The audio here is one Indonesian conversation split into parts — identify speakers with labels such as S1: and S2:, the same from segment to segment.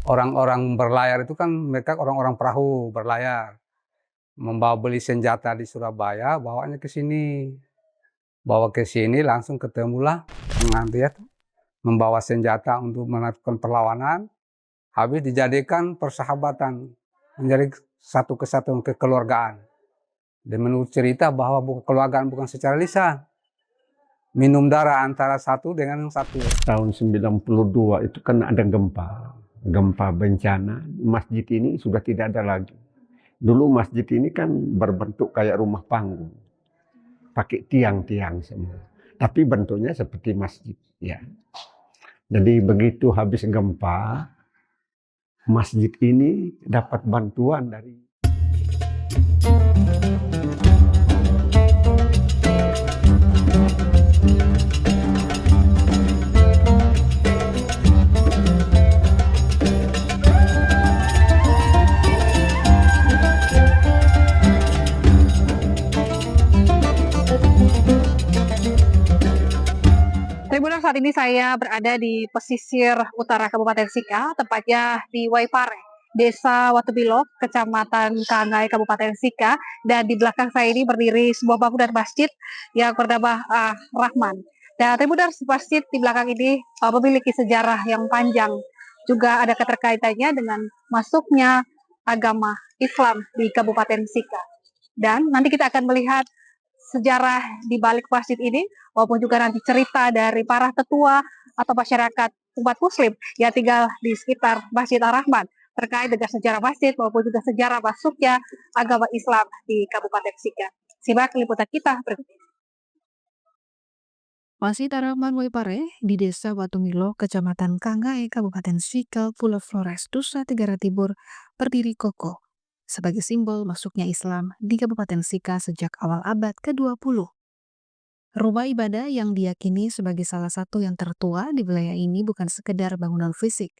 S1: Orang-orang berlayar itu kan mereka orang-orang perahu berlayar, membawa beli senjata di Surabaya, bawanya ke sini. Bawa ke sini langsung ketemulah mengambil membawa senjata untuk melakukan perlawanan, habis dijadikan persahabatan, menjadi satu kesatuan kekeluargaan. Dan menurut cerita bahwa kekeluargaan bukan secara lisan, minum darah antara satu dengan yang satu.
S2: Tahun 92 itu kan ada gempa bencana, masjid ini sudah tidak ada lagi. Dulu masjid ini kan berbentuk kayak rumah panggung, pakai tiang-tiang semua, tapi bentuknya seperti masjid ya. Jadi begitu habis gempa, masjid ini dapat bantuan dari
S3: Tribuners, saat ini saya berada di pesisir utara Kabupaten Sika, tepatnya di Waipare, Desa Watubilo, Kecamatan Kangai, Kabupaten Sika. Dan di belakang saya ini berdiri sebuah bangunan masjid yang bernama Rahman. Dan Tribuners, masjid di belakang ini memiliki sejarah yang panjang. Juga ada keterkaitannya dengan masuknya agama Islam di Kabupaten Sika. Dan nanti kita akan melihat sejarah di balik masjid ini, maupun juga nanti cerita dari para tetua atau masyarakat umat muslim yang tinggal di sekitar Masjid Ar-Rahman terkait dengan sejarah masjid maupun juga sejarah masuknya agama Islam di Kabupaten Sika. Simak liputan kita berikut ini.
S4: Masjid Ar-Rahman Waipare di Desa Watumilo, Kecamatan Kangai, Kabupaten Sika, Pulau Flores, Nusa Tenggara Timur, berdiri kokoh sebagai simbol masuknya Islam di Kabupaten Sika sejak awal abad ke-20. Rumah ibadah yang diyakini sebagai salah satu yang tertua di wilayah ini bukan sekedar bangunan fisik.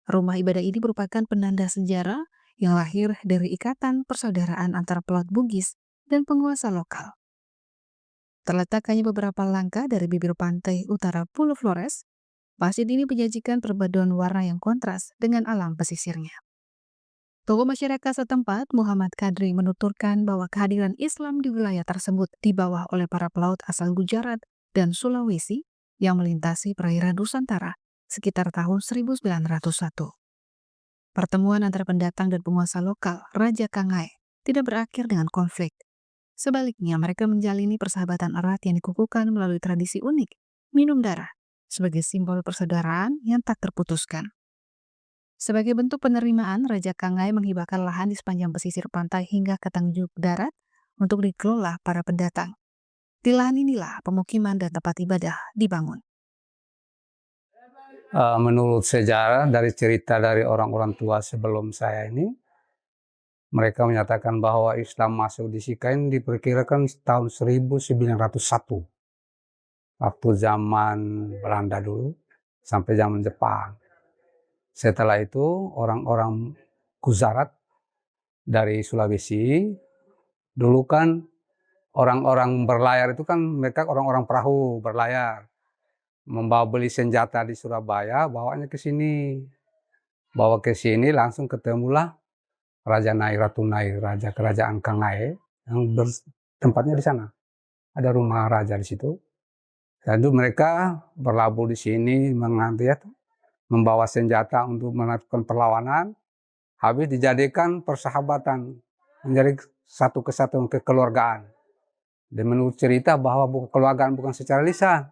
S4: Rumah ibadah ini merupakan penanda sejarah yang lahir dari ikatan persaudaraan antara Pelaut Bugis dan penguasa lokal. Terletak hanya beberapa langkah dari bibir pantai utara Pulau Flores, masjid ini menyajikan perpaduan warna yang kontras dengan alam pesisirnya. Tokoh masyarakat setempat, Muhammad Kadri, menuturkan bahwa kehadiran Islam di wilayah tersebut dibawa oleh para pelaut asal Gujarat dan Sulawesi yang melintasi perairan Nusantara sekitar tahun 1901. Pertemuan antara pendatang dan penguasa lokal, Raja Kangai, tidak berakhir dengan konflik. Sebaliknya, mereka menjalini persahabatan erat yang dikukuhkan melalui tradisi unik, minum darah, sebagai simbol persaudaraan yang tak terputuskan. Sebagai bentuk penerimaan, Raja Kangai menghibahkan lahan di sepanjang pesisir pantai hingga ke Tanjung Darat untuk dikelola para pendatang. Di lahan inilah pemukiman dan tempat ibadah dibangun.
S1: Menurut sejarah dari cerita dari orang-orang tua sebelum saya ini, mereka menyatakan bahwa Islam masuk di Sika ini diperkirakan tahun 1901. Waktu zaman Belanda dulu sampai zaman Jepang. Setelah itu orang-orang Gujarat dari Sulawesi, dulu kan orang-orang berlayar itu kan mereka orang-orang perahu berlayar, membawa beli senjata di Surabaya, bawanya ke sini. Bawa ke sini langsung ketemulah Raja Nai, Ratu Nai, Raja Kerajaan Kangai yang tempatnya di sana. Ada rumah raja di situ. Dan itu mereka berlabuh di sini mengambil membawa senjata untuk melakukan perlawanan, habis dijadikan persahabatan, menjadi satu kesatuan kekeluargaan. Dan menurut cerita bahwa kekeluargaan bukan secara lisan,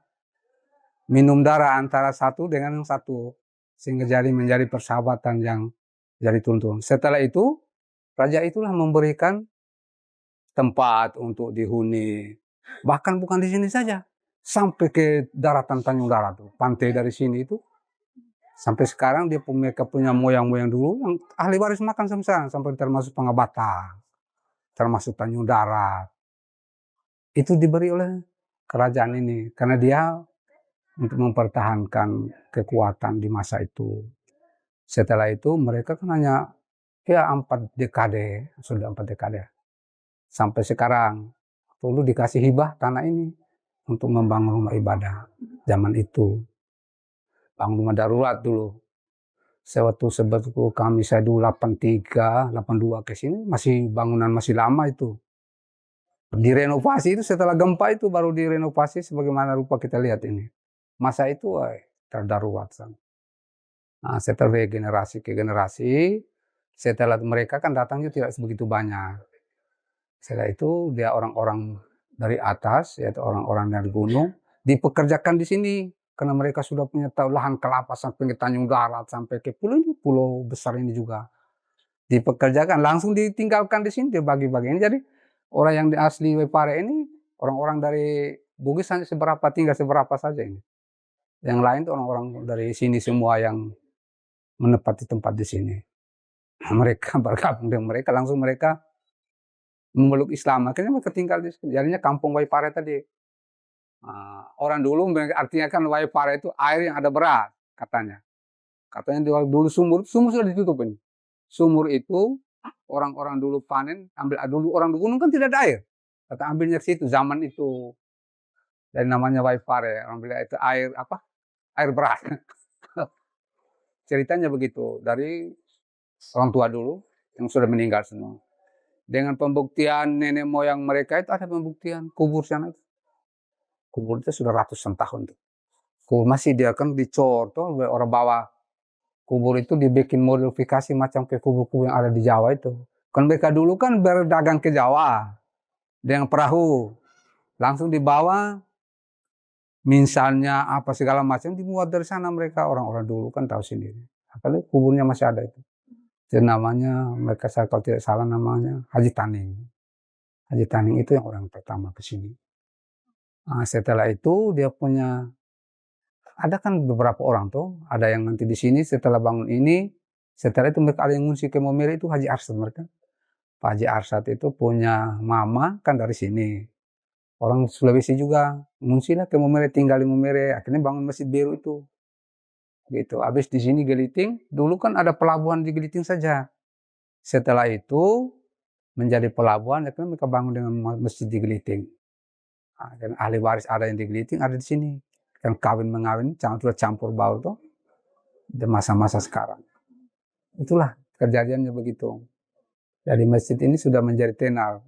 S1: minum darah antara satu dengan yang satu, sehingga menjadi persahabatan yang jadi tuntun. Setelah itu, raja itulah memberikan tempat untuk dihuni. Bahkan bukan di sini saja, sampai ke daratan Tanjung Darat, pantai dari sini itu. Sampai sekarang mereka punya moyang-moyang dulu yang ahli waris makan sampai termasuk Pangabata, termasuk Tanjung Darat. Itu diberi oleh kerajaan ini karena dia untuk mempertahankan kekuatan di masa itu. Setelah itu mereka kan hanya 4 dekade, sudah 4 dekade. Sampai sekarang dulu dikasih hibah tanah ini untuk membangun rumah ibadah zaman itu. Bangun rumah darurat dulu. Sebetulnya kami saya dulu 83, 82 ke sini masih bangunan masih lama itu. Direnovasi itu setelah gempa itu baru direnovasi sebagaimana rupa kita lihat ini. Masa itu terdarurat sangat. Nah, setelah dari generasi ke generasi, setelah mereka kan datangnya tidak sebegitu banyak. Setelah itu dia orang-orang dari atas, yaitu orang-orang dari gunung, dipekerjakan di sini. Karena mereka sudah punya tahu lahan kelapa sampai ke Tanjung Darat, sampai ke pulau ini, pulau besar ini juga. Dipekerjakan, langsung ditinggalkan di sini, dibagi-bagi. Ini jadi orang yang di asli Waipare ini, orang-orang dari Bugis hanya seberapa, tinggal seberapa saja ini. Yang lain itu orang-orang dari sini semua yang menempati tempat di sini. Mereka bergabung dengan mereka, langsung mereka memeluk Islam. Akhirnya mereka tinggal di sini. Jadinya kampung Waipare tadi. Orang dulu artinya kan Waipare itu air yang ada beras katanya. Katanya dulu sumur sudah ditutup ini. Sumur itu orang-orang dulu panen, ambil dulu orang di gunung kan tidak ada air. Kata ambilnya situ zaman itu. Dan namanya Waipare, orang bilang itu air apa? Air beras. Ceritanya begitu dari orang tua dulu yang sudah meninggal semua. Dengan pembuktian nenek moyang mereka itu ada pembuktian kubur sana itu. Kubur itu sudah ratusan tahun tuh. Kubur masih dia kan dicor tuh orang bawa kubur itu dibikin modifikasi macam kayak kubur-kubur yang ada di Jawa itu. Kan mereka dulu kan berdagang ke Jawa dengan perahu. Langsung dibawa misalnya apa segala macam dimuat dari sana mereka. Orang-orang dulu kan tahu sendiri. Apalagi kuburnya masih ada itu. Itu namanya mereka saya kalau tidak salah namanya Haji Taning. Haji Taning itu yang orang pertama ke sini. Nah, setelah itu dia punya ada kan beberapa orang tuh, ada yang nanti di sini setelah bangun ini, setelah itu mereka ada yang ngungsi ke Momere itu Haji Arsad mereka. Pak Haji Arsad itu punya mama kan dari sini. Orang Sulawesi juga ngungsi lah ke Momere, tinggal di Momere, akhirnya bangun Masjid Biru itu. Gitu. Habis di sini Geliting, dulu kan ada pelabuhan di Geliting saja. Setelah itu menjadi pelabuhan, akhirnya mereka bangun dengan masjid di Geliting. Nah, dan ahli waris ada yang di Geliting, ada di sini. Yang kawin-mengawin, sudah campur baur tuh. Di masa-masa sekarang. Itulah kejadiannya begitu. Jadi masjid ini sudah menjadi tenar.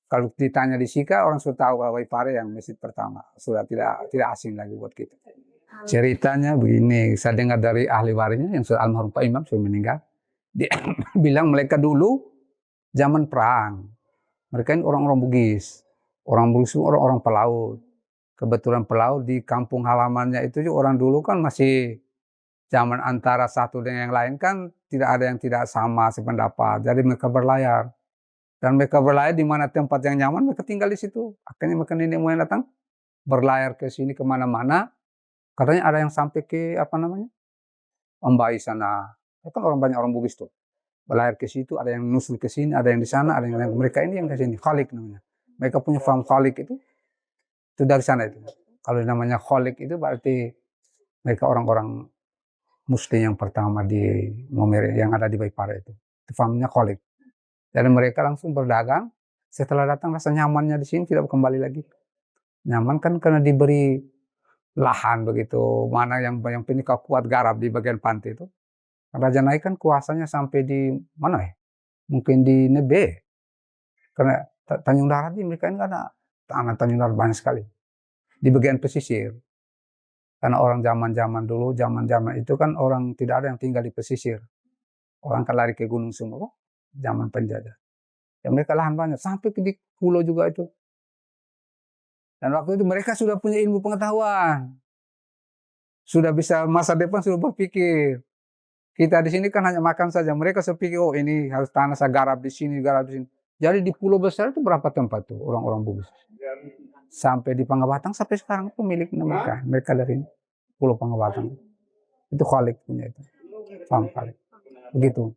S1: Kalau ditanya di Sika, orang sudah tahu bahwa Waipare yang masjid pertama. Sudah tidak asing lagi buat kita. Ceritanya begini, saya dengar dari ahli warisnya yang sudah almarhum Pak Imam sudah meninggal. Dia bilang mereka dulu zaman perang. Mereka ini orang-orang Bugis. Orang Bugis itu orang-orang pelaut. Kebetulan pelaut di kampung halamannya itu juga orang dulu kan masih zaman antara satu dengan yang lain kan tidak ada yang tidak sama sependapat. Jadi mereka berlayar. Dan mereka berlayar di mana tempat yang nyaman, mereka tinggal di situ. Akhirnya mereka nenek moyang datang berlayar ke sini kemana-mana. Katanya ada yang sampai ke apa namanya? Ombai sana. Ya kan orang banyak orang Bugis tuh. Berlayar ke situ, ada yang nusul ke sini, ada yang di sana, ada yang mereka ini yang ke sini. Khalik namanya. Mereka punya farm Khalik itu dari sana itu. Kalau namanya Khalik itu berarti mereka orang-orang Muslim yang pertama di Momere yang ada di Waipare itu. Itu farmnya Khalik. Jadi mereka langsung berdagang. Setelah datang rasa nyamannya di sini tidak kembali lagi. Nyaman kan karena diberi lahan begitu. Mana yang penyuka kuat garap di bagian pantai itu. Raja Naik kan kuasanya sampai di mana ya? Mungkin di Nebe. Karena Tanjung Darat ini mereka ini ada tanah Tanjung Darat banyak sekali. Di bagian pesisir. Karena orang zaman-zaman dulu, zaman-zaman itu kan orang tidak ada yang tinggal di pesisir. Orang kan lari ke gunung semua. Zaman penjajah. Ya mereka lahan banyak. Sampai ke di pulau juga itu. Dan waktu itu mereka sudah punya ilmu pengetahuan. Sudah bisa masa depan sudah berpikir. Kita di sini kan hanya makan saja. Mereka sepikir, oh ini harus tanah saya garap di sini, garap di sini. Jadi di pulau besar itu berapa tempat tuh orang-orang Bugis? Sampai di Pangabatang sampai sekarang itu milik mereka. Mereka dari Pulau Pangabatang. Itu Khalik punya itu. Paham Khalik. Begitu.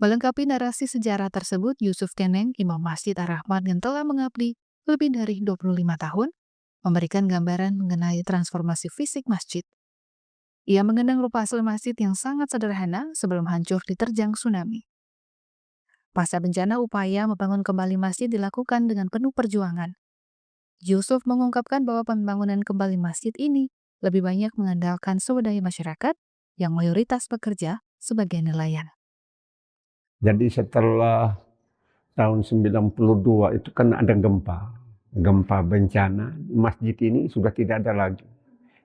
S4: Melengkapi narasi sejarah tersebut, Yusuf Keneng, Imam Masjid Ar-Rahman yang telah mengabdi lebih dari 25 tahun, memberikan gambaran mengenai transformasi fisik masjid. Ia mengenang rupa asli masjid yang sangat sederhana sebelum hancur diterjang tsunami. Pasca bencana, upaya membangun kembali masjid dilakukan dengan penuh perjuangan. Yusuf mengungkapkan bahwa pembangunan kembali masjid ini lebih banyak mengandalkan swadaya masyarakat yang mayoritas bekerja sebagai nelayan.
S2: Jadi setelah tahun 92 itu kan ada gempa bencana, masjid ini sudah tidak ada lagi.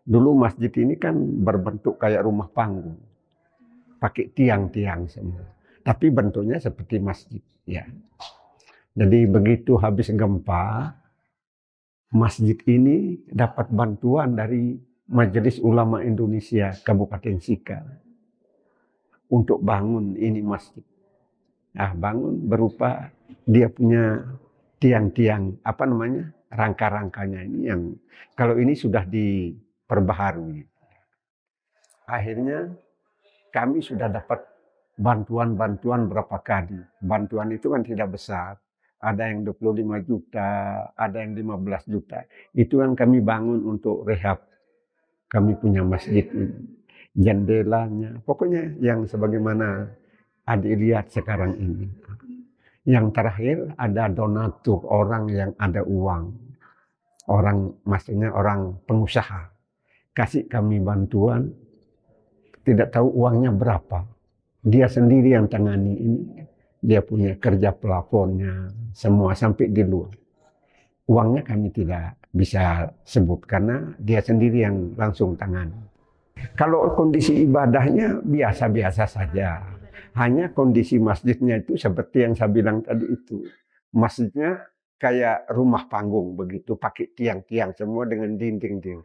S2: Dulu masjid ini kan berbentuk kayak rumah panggung, pakai tiang-tiang semua. Tapi bentuknya seperti masjid, ya. Jadi begitu habis gempa, masjid ini dapat bantuan dari Majelis Ulama Indonesia Kabupaten Sika untuk bangun ini masjid. Nah, bangun berupa dia punya tiang-tiang, rangka-rangkanya ini yang kalau ini sudah diperbaharui. Akhirnya kami sudah dapat bantuan berapa kali. Bantuan itu kan tidak besar. Ada yang 25 juta, ada yang 15 juta. Itu kan kami bangun untuk rehab. Kami punya masjid ini. Jendelanya, pokoknya yang sebagaimana adik lihat sekarang ini. Yang terakhir ada donatur, orang yang ada uang. Maksudnya orang pengusaha. Kasih kami bantuan, tidak tahu uangnya berapa. Dia sendiri yang tangani ini. Dia punya kerja pelafonnya, semua sampai di luar. Uangnya kami tidak bisa sebut karena dia sendiri yang langsung tangani. Kalau kondisi ibadahnya biasa-biasa saja. Hanya kondisi masjidnya itu seperti yang saya bilang tadi itu. Masjidnya kayak rumah panggung begitu, pakai tiang-tiang semua dengan dinding-dinding.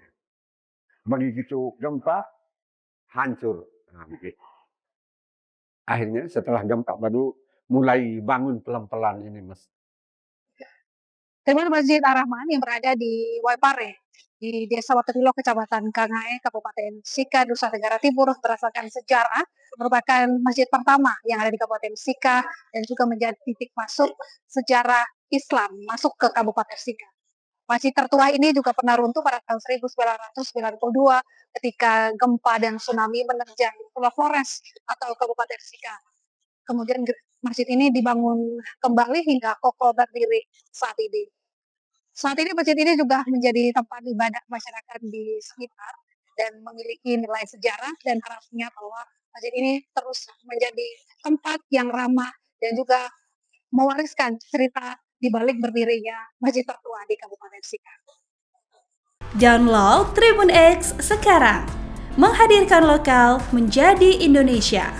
S2: Begitu gempa, hancur. Nah, begitu. Akhirnya setelah gempa baru mulai bangun pelan-pelan ini, Mas.
S3: Terminal Masjid Ar-Rahman yang berada di Waipare, di Desa Watubilo, Kecamatan Kangae, Kabupaten Sika, Nusa Tenggara Timur, berdasarkan sejarah, merupakan masjid pertama yang ada di Kabupaten Sika dan juga menjadi titik masuk sejarah Islam masuk ke Kabupaten Sika. Masjid tertua ini juga pernah runtuh pada tahun 1992 ketika gempa dan tsunami menerjang Pulau Flores atau Kabupaten Sika. Kemudian masjid ini dibangun kembali hingga kokoh berdiri saat ini. Saat ini masjid ini juga menjadi tempat ibadah masyarakat di sekitar dan memiliki nilai sejarah dan harapnya bahwa masjid ini terus menjadi tempat yang ramah dan juga mewariskan cerita di balik berdirinya masjid tertua di Kabupaten Sika.
S5: Download Tribun X sekarang, menghadirkan lokal menjadi Indonesia.